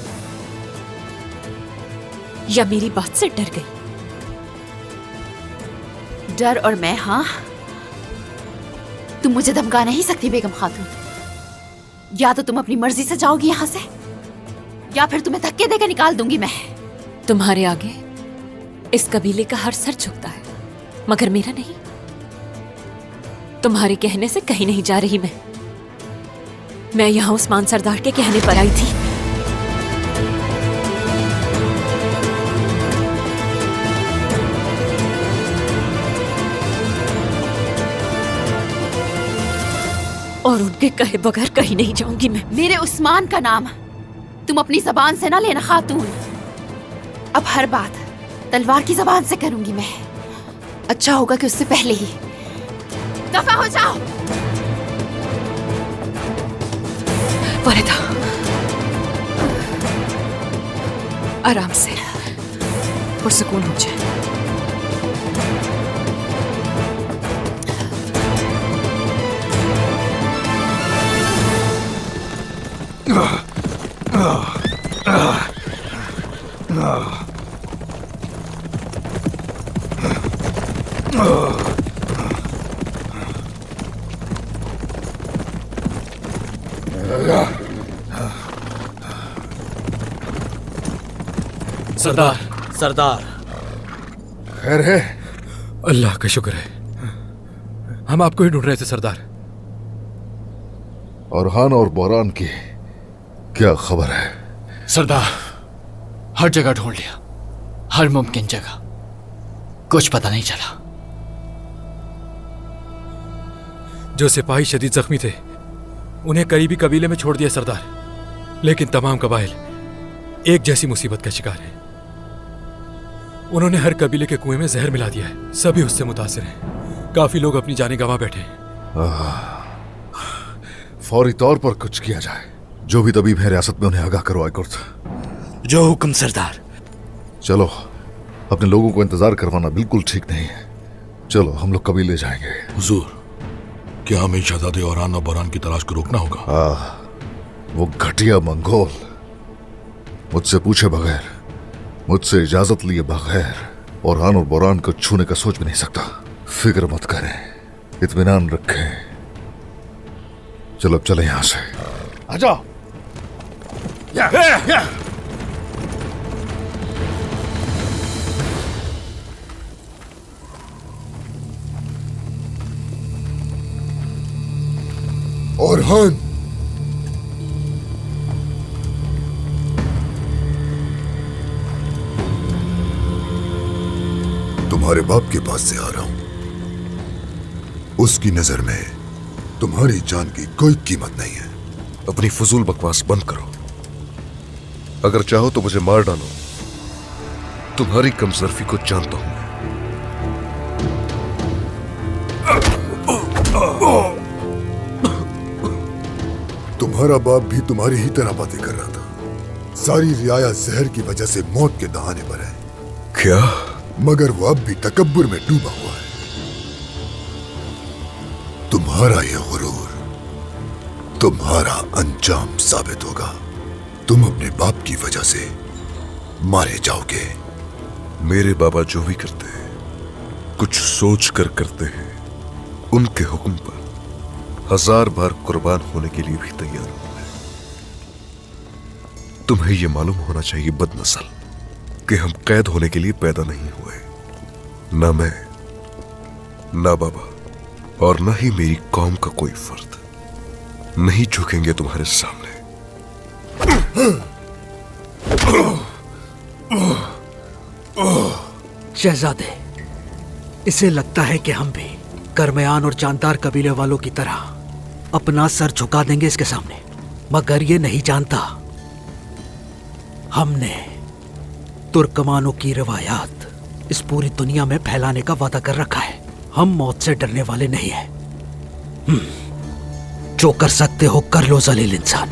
C: या मेरी बात से डर गई?
B: डर और मैं? हाँ, तुम मुझे धमका नहीं सकती बेगम खातून। या तो तुम अपनी मर्जी से जाओगी यहाँ से, या फिर तुम्हें धक्के देकर निकाल दूंगी मैं।
C: तुम्हारे आगे इस कबीले का हर सर झुकता है, मगर मेरा नहीं। तुम्हारे कहने से कहीं नहीं जा रही मैं यहाँ उस्मान सरदार के कहने पर आई थी। और उनके कहे बगैर कहीं नहीं जाऊंगी मैं।
B: मेरे उस्मान का नाम तुम अपनी जबान से ना लेना खातून। अब हर बात तलवार की जबान से करूंगी मैं। अच्छा होगा कि उससे पहले ही दफा हो जाओ।
K: वालिदा, आराम से, पुरसुकून हो जाए।
H: सरदार।
F: सरदार,
E: खैर है?
H: अल्लाह का शुक्र है, हम आपको ही ढूंढ रहे थे सरदार।
E: औरहान और बोरान की क्या खबर है?
F: सरदार, हर जगह ढूंढ लिया, हर मुमकिन जगह, कुछ पता नहीं चला।
H: जो सिपाही शदीद जख्मी थे उन्हें करीबी कबीले में छोड़ दिया सरदार, लेकिन तमाम कबाइल एक जैसी मुसीबत का शिकार है। उन्होंने हर कबीले के कुएं में जहर मिला दिया है, सभी उससे मुतासिर हैं। काफी लोग अपनी जानें गंवा बैठे हैं।
E: फौरी तौर पर कुछ किया जाए। जो भी तबीब है रियासत में उन्हें आगाह करो। आयकुर्त,
F: जो हुक्म सरदार।
E: चलो, अपने लोगों को इंतजार करवाना बिल्कुल ठीक नहीं है। चलो हम लोग कबीले जाएंगे।
H: हुजूर, क्या हमें शहजादे औरान और बोरान की तलाश को रोकना होगा?
E: वो घटिया मंगोल मुझसे पूछे बगैर, मुझसे इजाजत लिए बगैर औरान और बोरान को छूने का सोच भी नहीं सकता। फिक्र मत करें, इत्मीनान रखें। चलो अब चले यहां से। आ जाओ।
J: औरहान, तुम्हारे बाप के पास से आ रहा हूं। उसकी नजर में तुम्हारी जान की कोई कीमत नहीं है।
I: अपनी फजूल बकवास बंद करो। अगर चाहो तो मुझे मार डालो, तुम्हारी कमजोरी को जानता हूं मैं।
J: तुम्हारा बाप भी तुम्हारी ही तरह बातें कर रहा था। सारी रियाया जहर की वजह से मौत के दहाने पर है।
I: क्या?
J: मगर वो अब भी तकब्बुर में डूबा हुआ है। तुम्हारा यह गुरूर तुम्हारा अंजाम साबित होगा। तुम अपने बाप की वजह से मारे जाओगे।
I: मेरे बाबा जो भी करते हैं कुछ सोच कर करते हैं। उनके हुक्म पर 1000 बार कुर्बान होने के लिए भी तैयार हूं मैं। तुम्हें यह मालूम होना चाहिए बदनस्ल कि हम कैद होने के लिए पैदा नहीं हुए। ना मैं, ना बाबा और ना ही मेरी कौम का कोई फर्द नहीं झुकेंगे तुम्हारे सामने।
L: शहजादे, इसे लगता है कि हम भी करमयान और जानदार कबीले वालों की तरह अपना सर झुका देंगे इसके सामने, मगर ये नहीं जानता हमने तुर्कमानों की रिवायात इस पूरी दुनिया में फैलाने का वादा कर रखा है। हम मौत से डरने वाले नहीं हैं। जो कर सकते हो कर लो जलील इंसान।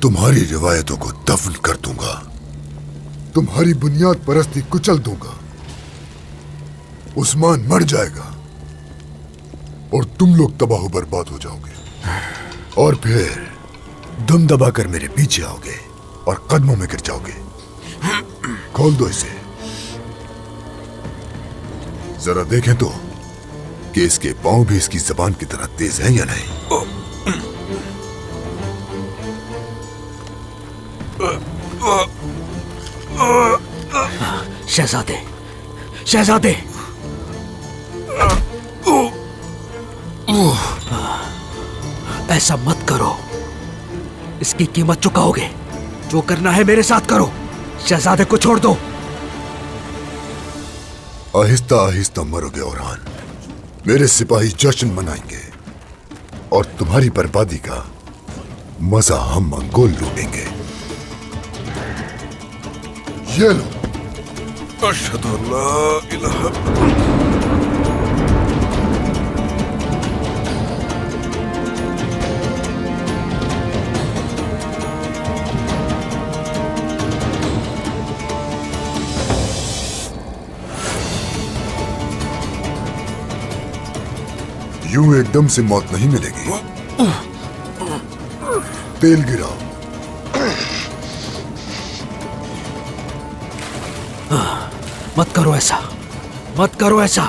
J: तुम्हारी रिवायतों को दफन कर दूंगा। तुम्हारी बुनियाद परस्ती कुचल दूंगा। उस्मान मर जाएगा और तुम लोग तबाह बर्बाद हो जाओगे। और फिर दम दबाकर मेरे पीछे आओगे और कदमों में गिर जाओगे। खोल दो इसे, जरा देखें तो कि इसके पांव भी इसकी जबान की तरह तेज हैं या नहीं।
L: शहजादे, शहजादे, ऐसा मत करो, इसकी कीमत चुकाओगे। जो करना है मेरे साथ करो। शहजादे को छोड़ दो।
J: आहिस्ता आहिस्ता मरोगे औरहान। मेरे सिपाही जश्न मनाएंगे और तुम्हारी बर्बादी का मजा हम मंगोल लूटेंगे। ये लो।
I: अशहदु अल्ला इलाहा।
J: यूं एकदम से मौत नहीं मिलेगी। तेल गिराओ।
L: मत करो ऐसा, मत करो ऐसा।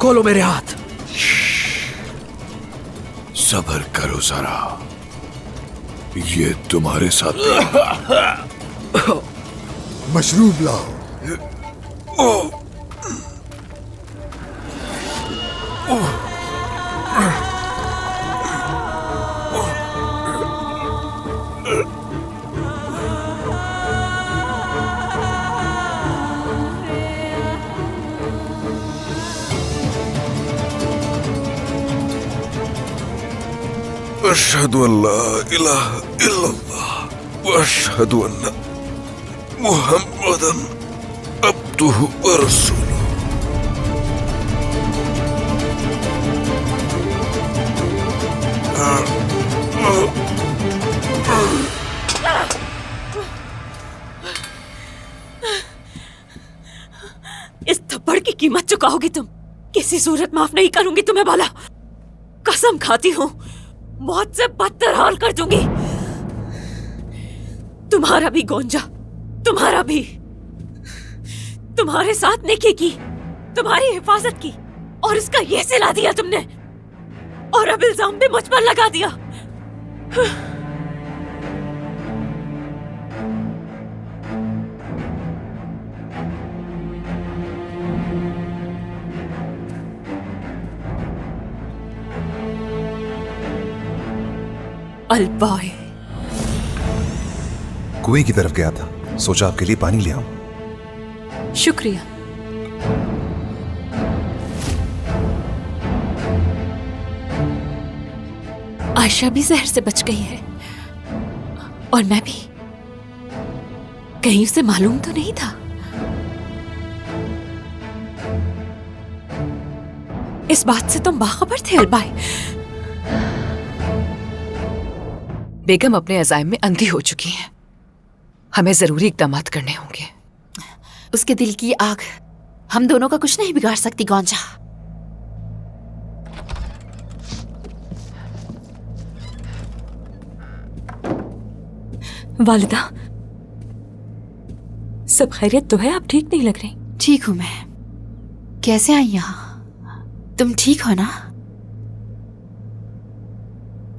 L: खोलो मेरे हाथ।
J: सब्र करो जरा, ये तुम्हारे साथ मशरूब लाओ।
I: अशहदु अल्ला इलाहा इल्लल्लाह व अशहदु अन्ना मुहम्मदन अब्दुहु व रसूलुहु।
K: इस थप्पड़ की कीमत चुकाओगी तुम। किसी सूरत माफ नहीं करूंगी तुम्हें बाला। कसम खाती हूं, मौत से बदतर हाल कर दूंगी। तुम्हारा भी गोंजा, तुम्हारा भी। तुम्हारे साथ नेकी की, तुम्हारी हिफाजत की, और इसका ये सिला दिया तुमने, और अब इल्जाम भी मुझ पर लगा दिया। अलबाय
M: कुएं की तरफ गया था, सोचा आपके लिए पानी ले आऊं।
C: शुक्रिया। आयशा भी जहर से बच गई है, और मैं भी। कहीं उसे मालूम तो नहीं था? इस बात से तुम बाखबर थे अलबाई?
K: बेगम अपने अज़ाइम में अंधी हो चुकी हैं। हमें जरूरी इकदाम करने होंगे।
A: उसके दिल की आग हम दोनों का कुछ नहीं बिगाड़ सकती गौंजा।
C: वालिदा, सब खैरियत तो है? आप ठीक नहीं लग रही।
A: ठीक हूं मैं। कैसे आई यहाँ? तुम ठीक हो ना?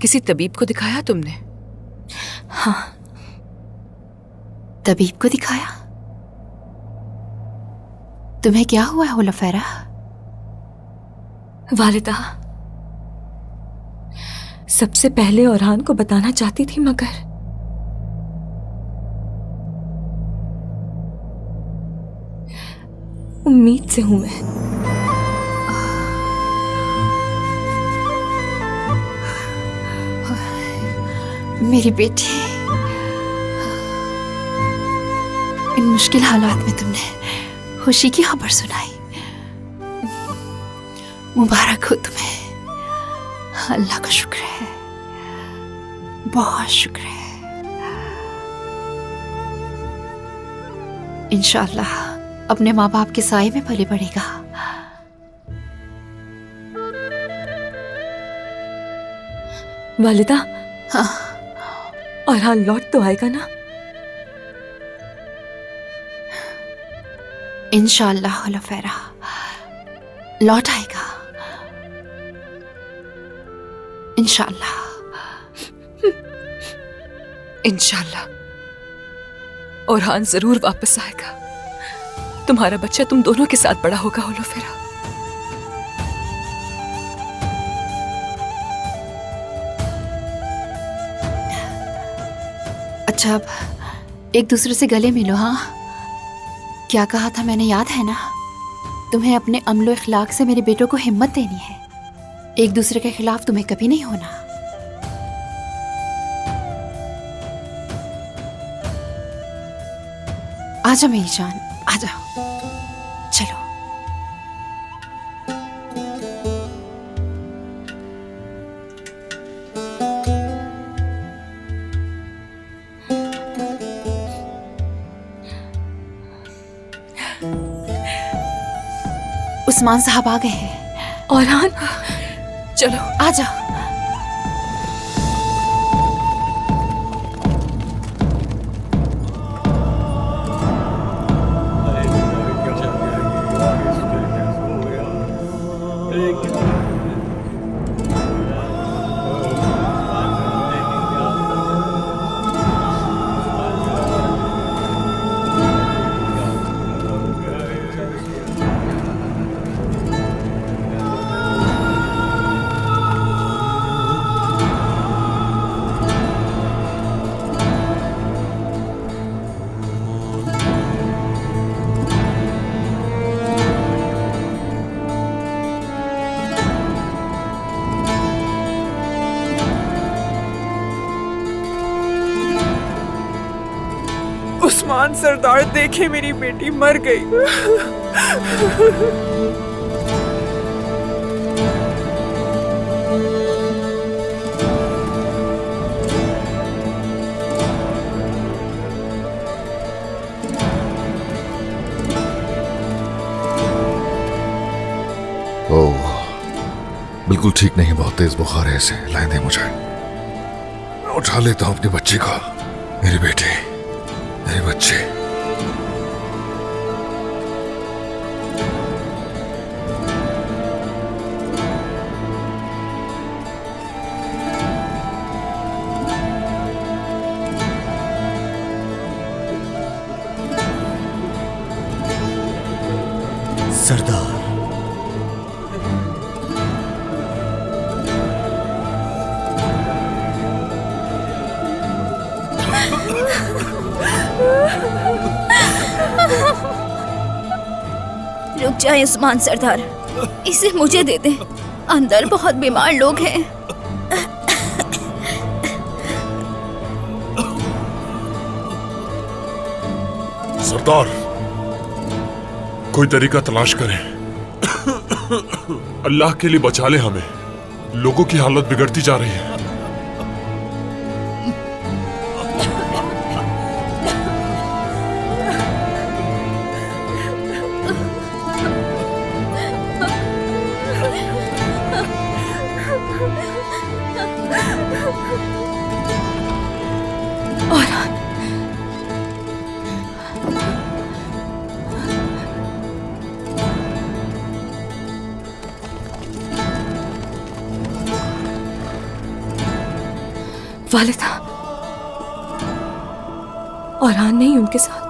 K: किसी तबीब को दिखाया तुमने?
A: हाँ, तबीब को दिखाया। तुम्हें क्या हुआ है हुलफैरा?
C: वालिदा, सबसे पहले औरहान को बताना चाहती थी, मगर उम्मीद से हूं मैं।
A: मेरी बेटी, इन मुश्किल हालात में तुमने खुशी की खबर सुनाई। मुबारक हो तुम्हें। अल्लाह का शुक्र है, बहुत शुक्र है। इंशाअल्लाह अपने माँ बाप के साए में पले बढ़ेगा।
C: वालिदा,
A: हाँ,
C: औरहान लौट तो आएगा ना?
A: इंशाअल्लाह हुलफैरा लौट आएगा, इंशाअल्लाह।
K: इंशाअल्लाह औरहान जरूर वापस आएगा। तुम्हारा बच्चा तुम दोनों के साथ बड़ा होगा हुलफैरा।
A: अच्छा, अब एक दूसरे से गले मिलो। हाँ, क्या कहा था मैंने, याद है ना? तुम्हें अपने अमलो इखलाक से मेरे बेटों को हिम्मत देनी है। एक दूसरे के खिलाफ तुम्हें कभी नहीं होना। आजा मेरी जान, आजा, चलो। उस्मान साहब आ गए हैं।
C: औरहान,
K: चलो
A: आजा।
C: उस्मान सरदार, देखे मेरी बेटी मर गई।
E: ओह, बिल्कुल ठीक नहीं, बहुत तेज बुखार है इसे। लाएं दे मुझे, मैं उठा लेता हूं अपनी बच्ची को। मेरी बेटी, मेरी बच्ची।
L: सरदार,
G: रुक जाए उस्मान सरदार, इसे मुझे दे दे। अंदर बहुत बीमार लोग हैं।
D: सरदार, कोई तरीका तलाश करें। अल्लाह के लिए बचा ले हमें, लोगों की हालत बिगड़ती जा रही है।
C: वालिदा, और नहीं उनके साथ।